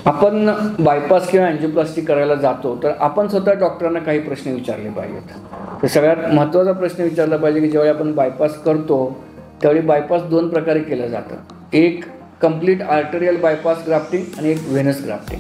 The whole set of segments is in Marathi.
आपण बायपास किंवा अँजिओप्लास्टी करायला जातो तर आपण स्वतः डॉक्टरांना काही प्रश्न विचारले पाहिजेत. तर सगळ्यात महत्त्वाचा प्रश्न विचारला पाहिजे की ज्यावेळी आपण बायपास करतो त्यावेळी बायपास दोन प्रकारे केलं जातं. एक कंप्लीट आर्टेरियल बायपास ग्राफ्टिंग आणि एक व्हेनस ग्राफ्टिंग.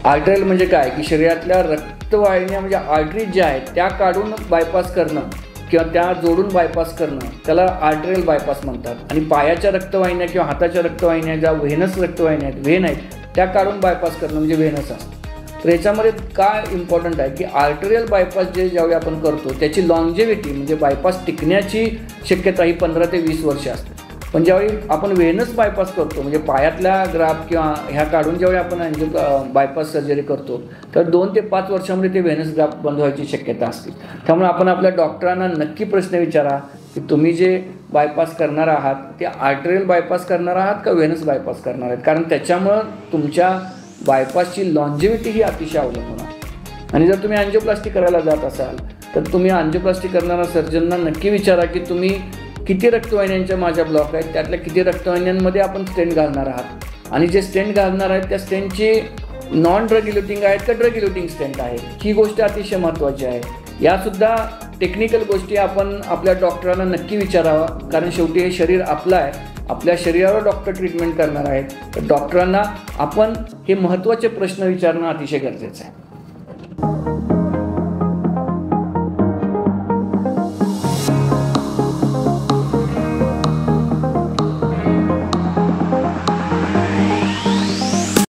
आर्टेरियल म्हणजे काय की शरीरातल्या रक्तवाहिन्या म्हणजे आर्टरी ज्या आहेत त्या काढून बायपास करणं किंवा त्या जोडून बायपास करणं त्याला आर्टेरियल बायपास म्हणतात. आणि पायाच्या रक्तवाहिन्या किंवा हाताच्या रक्तवाहिन्या ज्या व्हेनस रक्तवाहिन्या आहेत व्हेन आहेत त्या काढून बायपास करणं म्हणजे व्हेनस असतं. तर याच्यामध्ये काय इम्पॉर्टंट आहे की आर्टेरियल बायपास ज्यावेळी आपण करतो त्याची लॉन्जेव्हिटी म्हणजे बायपास टिकण्याची शक्यता ही 15 ते 20 वर्ष असते. पण ज्यावेळी आपण व्हेनस बायपास करतो म्हणजे पायातल्या ग्राफ किंवा ह्या काढून ज्यावेळी आपण बायपास सर्जरी करतो तर 2 ते 5 वर्षामध्ये ते व्हेनस ग्राफ बंद व्हायची शक्यता असते. त्यामुळे आपण आपल्या डॉक्टरांना नक्की प्रश्न विचारा की तुम्ही जे बायपास करणार आहात ते आर्टेरियल बायपास करणार आहात का व्हेनस बायपास करणार आहेत, कारण त्याच्यामुळं तुमच्या बायपासची लॉन्जेव्हिटी ही अतिशय अवलंबून आहे. आणि जर तुम्ही अँजिओप्लास्टी करायला जात असाल तर तुम्ही अँजिओप्लास्टी करणाऱ्या सर्जनना नक्की विचारा की तुम्ही किती रक्तवाहिन्यांच्या माझ्या ब्लॉक आहेत, त्यातल्या किती रक्तवाहिन्यांमध्ये आपण स्टेंट घालणार आहात आणि जे स्टेंट घालणार आहेत त्या स्टेंटची नॉन ड्रग इल्युटिंग आहेत का ड्रग इल्युटिंग स्टेंट आहे, ही गोष्ट अतिशय महत्त्वाची आहे. यासुद्धा टेक्निकल गोष्टी आपण आपल्या डॉक्टरांना नक्की विचारावा, कारण शेवटी हे शरीर आपलं आहे. आपल्या शरीरावर डॉक्टर ट्रीटमेंट करणार आहेत तर डॉक्टरांना आपण हे महत्त्वाचे प्रश्न विचारणं अतिशय गरजेचं आहे.